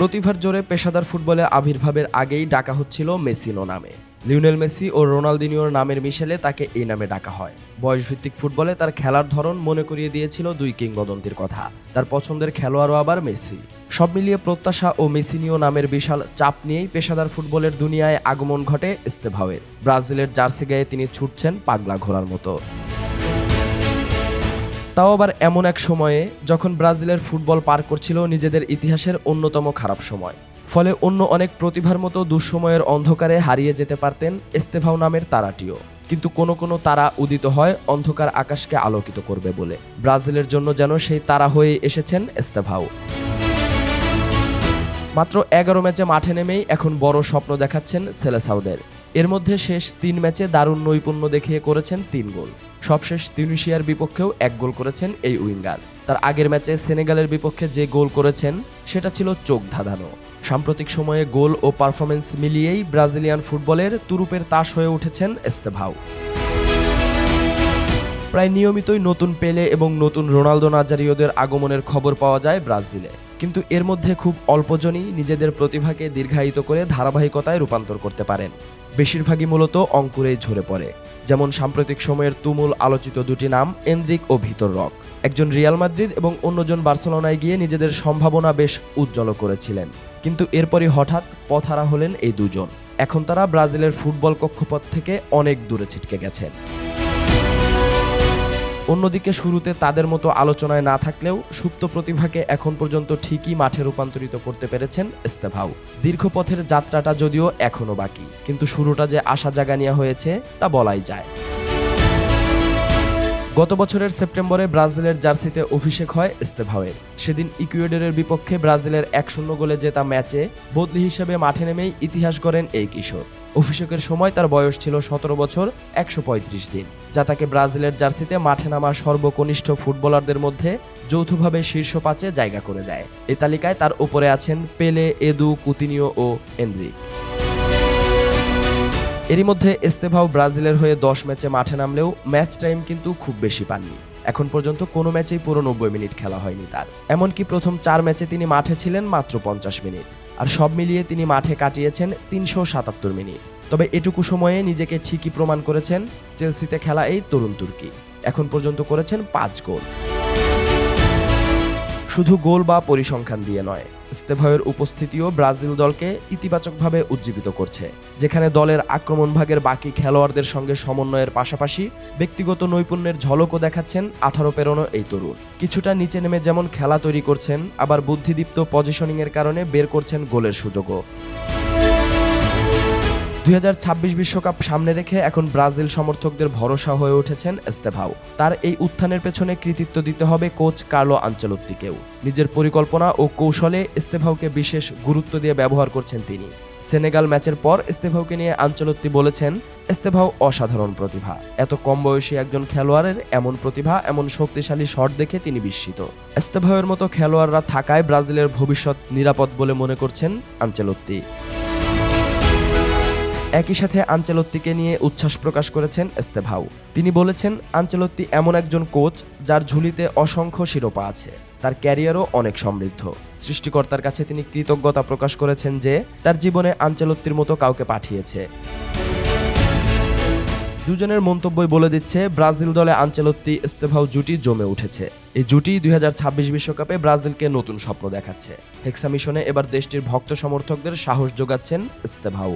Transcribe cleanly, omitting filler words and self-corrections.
প্রতিভার জোরে পেশাদার ফুটবলে আবির্ভাবের আগেই ডাকা হচ্ছিল মেসিনো নামে। লিওনেল মেসি ও রোনালদিনিওর নামের মিশেলে তাকে এই নামে ডাকা হয়। বয়সভিত্তিক ফুটবলে তার খেলার ধরন মনে করিয়ে দিয়েছিল দুই কিংবদন্তির কথা। তার পছন্দের খেলোয়াড়ও আবার মেসি। সব মিলিয়ে প্রত্যাশা ও মেসিনিও নামের বিশাল চাপ নিয়েই পেশাদার ফুটবলের দুনিয়ায় আগমন ঘটে এস্তেভাওয়ের। ব্রাজিলের জার্সি গায়ে তিনি ছুটছেন পাগলা ঘোড়ার মতো। তাও আবার এমন এক সময়ে যখন ব্রাজিলের ফুটবল পার করছিল নিজেদের ইতিহাসের অন্যতম খারাপ সময়। ফলে অন্য অনেক প্রতিভার মতো দুঃসময়ের অন্ধকারে হারিয়ে যেতে পারতেন এস্তেভাও নামের তারাটিও। কিন্তু কোনো কোনো তারা উদিত হয় অন্ধকার আকাশকে আলোকিত করবে বলে। ব্রাজিলের জন্য যেন সেই তারা হয়ে এসেছেন এস্তেভাও। মাত্র 11 ম্যাচে মাঠে নেমেই এখন বড় স্বপ্ন দেখাচ্ছেন সেলেসাওদের। এর মধ্যে শেষ 3 ম্যাচে দারুণ নৈপুণ্য দেখিয়ে করেছেন 3 গোল। সবশেষ তিউনিশিয়ার বিপক্ষেও 1 গোল করেছেন এই উইঙ্গার। তার আগের ম্যাচে সেনেগালের বিপক্ষে যে গোল করেছেন সেটা ছিল চোখ ধাঁধানো। সাম্প্রতিক সময়ে গোল ও পারফরমেন্স মিলিয়েই ব্রাজিলিয়ান ফুটবলের তুরুপের তাস হয়ে উঠেছেন এস্তেভাও। প্রায় নিয়মিতই নতুন পেলে এবং নতুন রোনালদো নাজারিওদের আগমনের খবর পাওয়া যায় ব্রাজিলে। কিন্তু এর মধ্যে খুব অল্পজনই নিজেদের প্রতিভাকে দীর্ঘায়িত করে ধারাবাহিকতায় রূপান্তর করতে পারেন। বেশিরভাগই মূলত অঙ্কুরেই ঝরে পড়ে। যেমন সাম্প্রতিক সময়ের তুমুল আলোচিত দুটি নাম এনরিক ও ভিতর রক। একজন রিয়াল মাদ্রিদ এবং অন্যজন বার্সেলোনায় গিয়ে নিজেদের সম্ভাবনা বেশ উজ্জ্বল করেছিলেন। কিন্তু এরপরই হঠাৎ পথহারা হলেন এই দুজন। এখন তারা ব্রাজিলের ফুটবল কক্ষপথ থেকে অনেক দূরে ছিটকে গেছেন। অন্যদিকে শুরুতে তাদের মতো আলোচনায় না থাকলেও সুপ্ত প্রতিভাকে এখন পর্যন্ত ঠিকই মাঠে রূপান্তরিত করতে পেরেছেন এস্তেভাও। দীর্ঘ পথের যাত্রাটা যদিও এখনো বাকি, কিন্তু শুরুটা যে আশা জাগানিয়া হয়েছে তা বলাই যায়। গত বছরের সেপ্টেম্বরে ব্রাজিলের জার্সিতে অভিষেক হয় এস্তেভাওয়ের। সেদিন ইকুয়েডরের বিপক্ষে ব্রাজিলের 1-0 গোলে জেতা ম্যাচে বদলি হিসেবে মাঠে নেমেই ইতিহাস গড়েন এই কিশোর। অভিষেকের সময় তার বয়স ছিল 17 বছর 135 দিন, যা তাকে ব্রাজিলের জার্সিতে মাঠে নামা সর্বকনিষ্ঠ ফুটবলারদের মধ্যে যৌথভাবে শীর্ষ 5-এ জায়গা করে দেয়। এই তালিকায় তার উপরে আছেন পেলে, এদু, কুতিনিও ও এনরিক। এরই মধ্যে এস্তেভাও ব্রাজিলের হয়ে 10 ম্যাচে মাঠে নামলেও ম্যাচ টাইম কিন্তু খুব বেশি পাননি। এখন পর্যন্ত কোনো ম্যাচেই পুরো 90 মিনিট খেলা হয়নি তার। এমনকি প্রথম 4 ম্যাচে তিনি মাঠে ছিলেন মাত্র 50 মিনিট। আর সব মিলিয়ে তিনি মাঠে কাটিয়েছেন 377 মিনিট। তবে এটুকু সময়ে নিজেকে ঠিকই প্রমাণ করেছেন চেলসিতে খেলা এই তরুণ তুর্কি। এখন পর্যন্ত করেছেন 5 গোল। শুধু গোল বা পরিসংখ্যান দিয়ে নয়, এস্তেভাওয়ের উপস্থিতিও ব্রাজিল দলকে ইতিবাচকভাবে উজ্জীবিত করছে। যেখানে দলের আক্রমণ ভাগের বাকি খেলোয়াড়দের সঙ্গে সমন্বয়ের পাশাপাশি ব্যক্তিগত নৈপুণ্যের ঝলকও দেখাচ্ছেন 18 পেরোনো এই তরুণ। কিছুটা নিচে নেমে যেমন খেলা তৈরি করছেন, আবার বুদ্ধিদীপ্ত পজিশনিংয়ের কারণে বের করছেন গোলের সুযোগও। 2026 বিশ্বকাপ সামনে রেখে এখন ব্রাজিল সমর্থকদের ভরসা হয়ে উঠেছেন এস্তেভাও। তার এই উত্থানের পেছনে কৃতিত্ব দিতে হবে কোচ কার্লো আনচেলোত্তিকেও। নিজের পরিকল্পনা ও কৌশলে এস্তেভাওকে বিশেষ গুরুত্ব দিয়ে ব্যবহার করছেন তিনি। সেনেগাল ম্যাচের পর এস্তেভাওকে নিয়ে আনচেলোত্তি বলেছেন, এস্তেভাও অসাধারণ প্রতিভা। এত কম বয়সী একজন খেলোয়াড়ের এমন প্রতিভা, এমন শক্তিশালী শট দেখে তিনি বিস্মিত। এস্তেভাওয়ের মতো খেলোয়াড়রা থাকায় ব্রাজিলের ভবিষ্যৎ নিরাপদ বলে মনে করছেন আনচেলোত্তি। একই সাথে আনচেলোত্তিকে নিয়ে উচ্ছ্বাস প্রকাশ করেছেন এস্তেভাও। তিনি বলেছেন, আনচেলোত্তি এমন একজন কোচ যার ঝুলিতে অসংখ্য শিরোপা আছে। তার ক্যারিয়ারও অনেক সমৃদ্ধ। সৃষ্টিকর্তার কাছে তিনি কৃতজ্ঞতা প্রকাশ করেছেন যে তার জীবনে আনচেলোত্তির মতো কাউকে পাঠিয়েছে। দুজনের মন্তব্যই বলে দিচ্ছে ব্রাজিল দলে আনচেলোত্তি এস্তেভাও জুটি জমে উঠেছে। এই জুটি 2026 বিশ্বকাপে ব্রাজিলকে নতুন স্বপ্ন দেখাচ্ছে। হেক্সা মিশনে এবার দেশটির ভক্ত সমর্থকদের সাহস যোগাচ্ছেন এস্তেভাও।